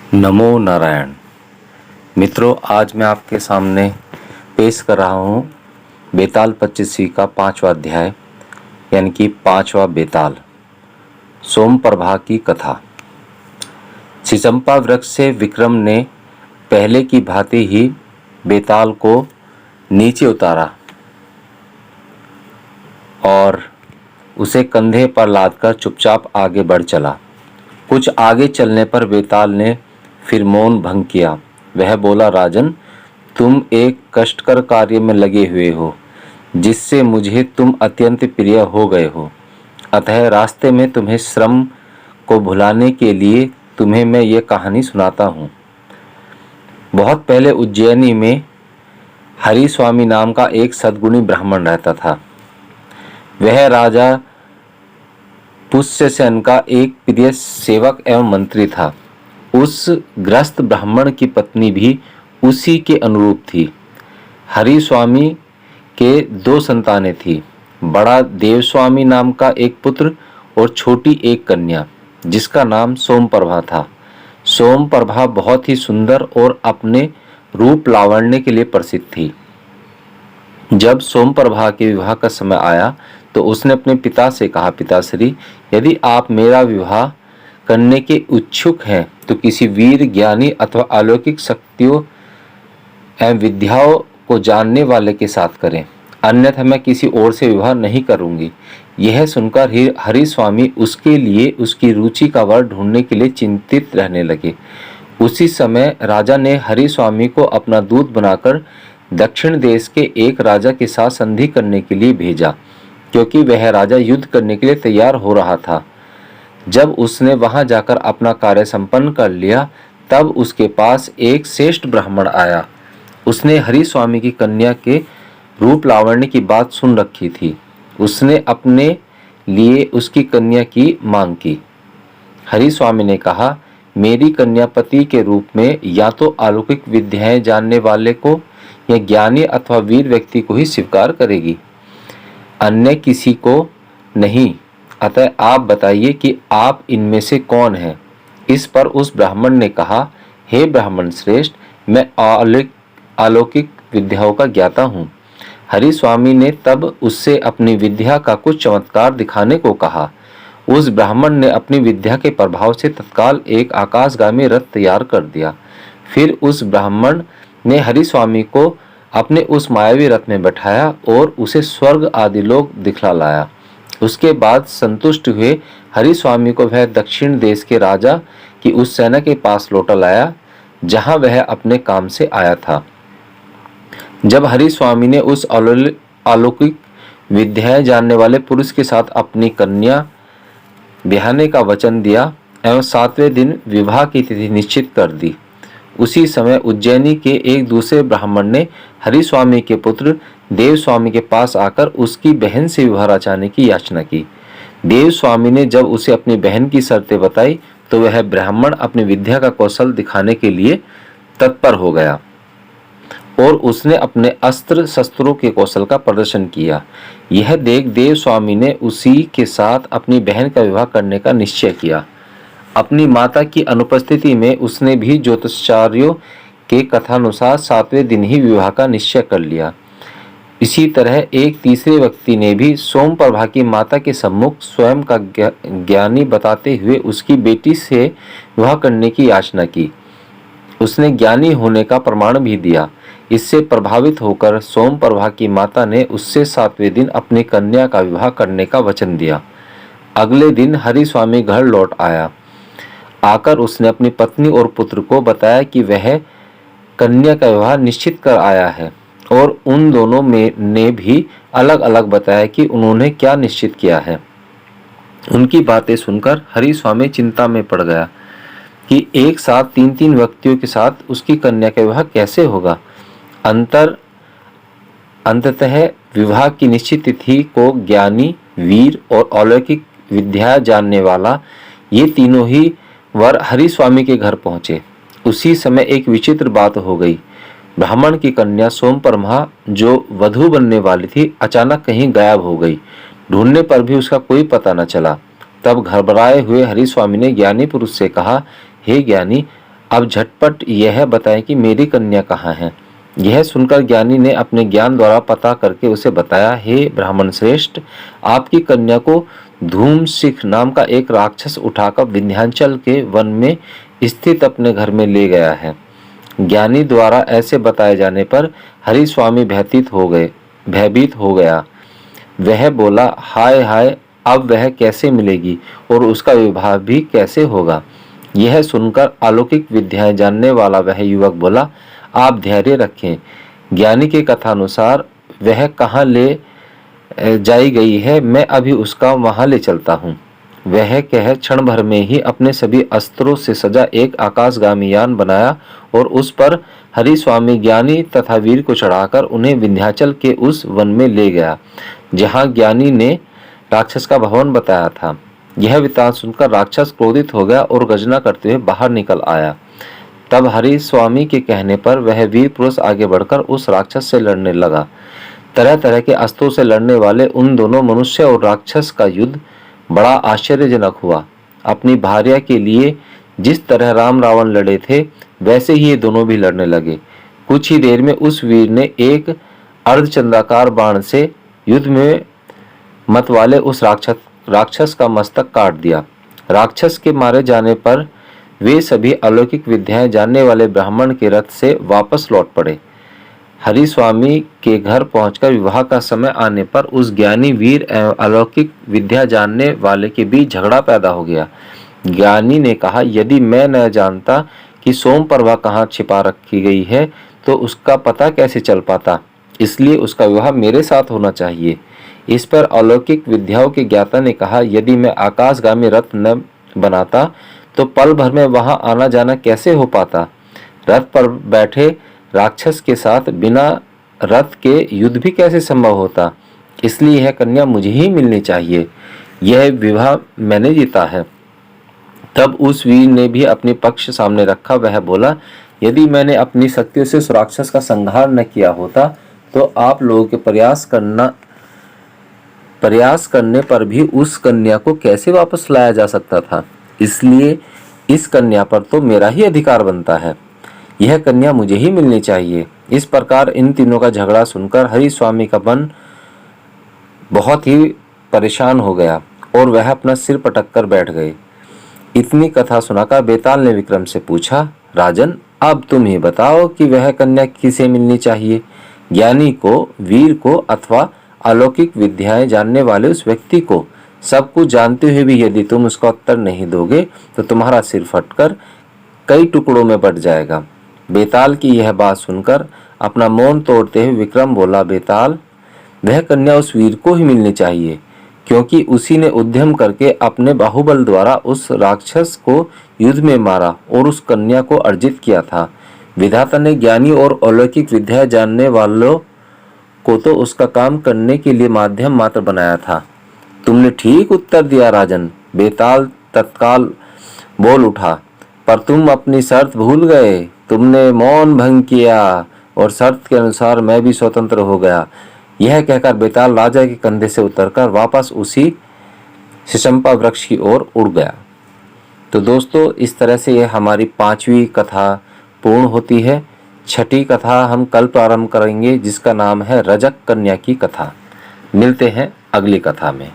नमो नारायण। मित्रों, आज मैं आपके सामने पेश कर रहा हूँ बेताल पच्चीसवीं का 5वां अध्याय यानी कि 5वां बेताल, सोमप्रभा की कथा। सिसंपा वृक्ष से विक्रम ने पहले की भांति ही बेताल को नीचे उतारा और उसे कंधे पर लादकर चुपचाप आगे बढ़ चला। कुछ आगे चलने पर बेताल ने फिर मौन भंग किया। वह बोला, राजन, तुम एक कष्टकर कार्य में लगे हुए हो जिससे मुझे तुम अत्यंत प्रिय हो गए हो। अतः रास्ते में तुम्हें श्रम को भुलाने के लिए तुम्हें मैं ये कहानी सुनाता हूँ। बहुत पहले उज्जैनी में हरि स्वामी नाम का एक सद्गुणी ब्राह्मण रहता था। वह राजा पुष्यसेन का एक प्रिय सेवक एवं मंत्री था। उस गृहस्थ ब्राह्मण की पत्नी भी उसी के अनुरूप थी। हरि स्वामी के 2 संतानें थी। बड़ा देवस्वामी नाम का एक पुत्र और छोटी एक कन्या जिसका नाम सोमप्रभा था। सोमप्रभा बहुत ही सुंदर और अपने रूप लावण्य के लिए प्रसिद्ध थी। जब सोमप्रभा के विवाह का समय आया तो उसने अपने पिता से कहा, पिताश्री, यदि आप मेरा विवाह करने के इच्छुक हैं तो किसी वीर, ज्ञानी अथवा अलौकिक शक्तियों एवं विद्याओं को जानने वाले के साथ करें, अन्यथा मैं किसी और से विवाह नहीं करूंगी। यह सुनकर हरि स्वामी उसके लिए उसकी रुचि का वर ढूंढने के लिए चिंतित रहने लगे। उसी समय राजा ने हरि स्वामी को अपना दूत बनाकर दक्षिण देश के एक राजा के साथ संधि करने के लिए भेजा, क्योंकि वह राजा युद्ध करने के लिए तैयार हो रहा था। जब उसने वहां जाकर अपना कार्य संपन्न कर लिया तब उसके पास एक श्रेष्ठ ब्राह्मण आया। उसने हरि स्वामी की कन्या के रूप लावण्य की बात सुन रखी थी। उसने अपने लिए उसकी कन्या की मांग की। हरि स्वामी ने कहा, मेरी कन्या पति के रूप में या तो अलौकिक विद्याएं जानने वाले को या ज्ञानी अथवा वीर व्यक्ति को ही स्वीकार करेगी, अन्य किसी को नहीं। अतः आप बताइए कि आप इनमें से कौन हैं। इस पर उस ब्राह्मण ने कहा, हे ब्राह्मण श्रेष्ठ, मैं अलौकिक विद्याओं का ज्ञाता हूँ। हरि स्वामी ने तब उससे अपनी विद्या का कुछ चमत्कार दिखाने को कहा। उस ब्राह्मण ने अपनी विद्या के प्रभाव से तत्काल एक आकाशगामी रथ तैयार कर दिया। फिर उस ब्राह्मण ने हरि स्वामी को अपने उस मायावी रथ में बैठाया और उसे स्वर्ग आदि लोक दिखला लाया। उसके बाद संतुष्ट हुए हरि स्वामी को वह दक्षिण देश के राजा की उस सेना के पास लौटा लाया जहां वह अपने काम से आया था। जब हरि स्वामी ने उस अलौकिक विद्याएं जानने वाले पुरुष के साथ अपनी कन्या ब्याहने का वचन दिया एवं 7वें दिन विवाह की तिथि निश्चित कर दी, उसी समय उज्जैनी के एक दूसरे ब्राह्मण ने हरि स्वामी के पुत्र देव स्वामी के पास आकर उसकी बहन से विवाह रचाने की याचना की। देव स्वामी ने जब उसे अपनी बहन की शर्तें बताई तो वह ब्राह्मण अपनी विद्या का कौशल दिखाने के लिए तत्पर हो गया और उसने अपने अस्त्र शस्त्रों के कौशल का प्रदर्शन किया। यह देख देव स्वामी ने उसी के साथ अपनी बहन का विवाह करने का निश्चय किया। अपनी माता की अनुपस्थिति में उसने भी ज्योतिषाचार्यों के कथानुसार 7वें दिन ही विवाह का निश्चय कर लिया। इसी तरह एक तीसरे व्यक्ति ने भी सोमप्रभा की माता के सम्मुख स्वयं का ज्ञानी बताते हुए उसकी बेटी से विवाह करने की याचना की। उसने ज्ञानी होने का प्रमाण भी दिया। इससे प्रभावित होकर सोमप्रभा की माता ने उससे 7वें दिन अपनी कन्या का विवाह करने का वचन दिया। अगले दिन हरि स्वामी घर लौट आया। आकर उसने अपनी पत्नी और पुत्र को बताया कि वह कन्या का विवाह निश्चित कर आया है और उन दोनों में ने भी अलग अलग बताया कि उन्होंने क्या निश्चित किया है। उनकी बातें सुनकर हरि स्वामी चिंता में पड़ गया कि एक साथ 3-3 व्यक्तियों के साथ उसकी कन्या का विवाह कैसे होगा। अंततः विवाह की निश्चित तिथि को ज्ञानी, वीर और अलौकिक विद्या जानने वाला ये तीनों ही वर हरि स्वामी के घर पहुंचे। उसी समय एक विचित्र बात हो गई। ब्राह्मण की कन्या सोमप्रभा जो वधू बनने वाली थी अचानक कहीं गायब हो गई। ढूंढने पर भी उसका कोई पता न चला। तब घबराए हुए हरि स्वामी ने ज्ञानी पुरुष से कहा, हे ज्ञानी, अब झटपट यह बताएं कि मेरी कन्या कहाँ है। यह सुनकर ज्ञानी ने अपने ज्ञान द्वारा पता करके उसे बताया, हे ब्राह्मण श्रेष्ठ, आपकी कन्या को धूमशिख नाम का एक राक्षस उठाकर विंध्याचल के वन में स्थित अपने घर में ले गया है। ज्ञानी द्वारा ऐसे बताए जाने पर हरि स्वामी भयभीत हो गया। वह बोला, हाय हाय, अब वह कैसे मिलेगी और उसका विवाह भी कैसे होगा। यह सुनकर अलौकिक विद्याएं जानने वाला वह युवक बोला, आप धैर्य रखें, ज्ञानी के कथानुसार वह कहाँ ले जाई गई है, मैं अभी उसका वहां ले चलता हूँ। वह कह क्षण भर में ही अपने सभी अस्त्रों से सजा एक आकाशगामी यान बनाया और उस पर हरि स्वामी ज्ञानी तथा वीर को चढ़ाकर उन्हें विंध्याचल के उस वन में ले गया जहाँ ज्ञानी ने राक्षस का भवन बताया था। यह वृत्तांत सुनकर राक्षस क्रोधित हो गया और गर्जना करते हुए बाहर निकल आया। तब हरि स्वामी के कहने पर वह वीर पुरुष आगे बढ़कर उस राक्षस से लड़ने लगा। तरह तरह के अस्त्रों से लड़ने वाले उन दोनों मनुष्य और राक्षस का युद्ध बड़ा आश्चर्यजनक हुआ। अपनी भार्या के लिए जिस तरह राम रावण लड़े थे वैसे ही ये दोनों भी लड़ने लगे। कुछ ही देर में उस वीर ने एक अर्धचंद्राकार बाण से युद्ध में मत वाले उस राक्षस का मस्तक काट दिया। राक्षस के मारे जाने पर वे सभी अलौकिक विद्याएं जानने वाले ब्राह्मण के रथ से वापस लौट पड़े। हरि स्वामी के घर पहुंचकर विवाह का समय आने पर उस ज्ञानी वीर एवं अलौकिक विद्या जानने वाले के बीच झगड़ा पैदा हो गया। ज्ञानी ने कहा, यदि मैं न जानता कि सोम पर्वा कहाँ छिपा रखी गई है तो उसका पता कैसे चल पाता, इसलिए उसका विवाह मेरे साथ होना चाहिए। इस पर अलौकिक विद्याओं के ज्ञाता ने कहा, यदि मैं आकाशगामी रथ न बनाता तो पल भर में वहां आना जाना कैसे हो पाता। रथ पर बैठे राक्षस के साथ बिना रथ के युद्ध भी कैसे संभव होता। इसलिए यह कन्या मुझे ही मिलनी चाहिए। यह विवाह मैंने जीता है। तब उस वीर ने भी अपने पक्ष सामने रखा। वह बोला, यदि मैंने अपनी शक्तियों से उस राक्षस का संहार न किया होता तो आप लोगों के प्रयास करने पर भी उस कन्या को कैसे वापस लाया जा सकता था। इसलिए इस कन्या पर तो मेरा ही अधिकार बनता है। यह कन्या मुझे ही मिलनी चाहिए। इस प्रकार इन तीनों का झगड़ा सुनकर हरि स्वामी का मन बहुत ही परेशान हो गया और वह अपना सिर पटक कर बैठ गए। इतनी कथा सुनाकर बेताल ने विक्रम से पूछा, राजन, अब तुम ही बताओ कि वह कन्या किसे मिलनी चाहिए, ज्ञानी को, वीर को अथवा अलौकिक विद्याएं जानने वाले उस व्यक्ति को। सब कुछ जानते हुए भी यदि तुम उसका उत्तर नहीं दोगे तो तुम्हारा सिर फटकर कई टुकड़ों में बट जाएगा। बेताल की यह बात सुनकर अपना मौन तोड़ते हुए विक्रम बोला, बेताल, वह कन्या उस वीर को ही मिलनी चाहिए, क्योंकि उसी ने उद्यम करके अपने बाहुबल द्वारा उस राक्षस को युद्ध में मारा और उस कन्या को अर्जित किया था। विधाता ने ज्ञानी और अलौकिक विद्या जानने वालों को तो उसका काम करने के लिए माध्यम मात्र बनाया था। तुमने ठीक उत्तर दिया राजन। बेताल तत्काल बोल उठा, पर तुम अपनी शर्त भूल गए। तुमने मौन भंग किया और शर्त के अनुसार मैं भी स्वतंत्र हो गया। यह कहकर बेताल राजा के कंधे से उतरकर वापस उसी शिशंपा वृक्ष की ओर उड़ गया। तो दोस्तों, इस तरह से यह हमारी 5वीं कथा पूर्ण होती है। 6ठी कथा हम कल प्रारंभ करेंगे, जिसका नाम है रजक कन्या की कथा। मिलते हैं अगली कथा में।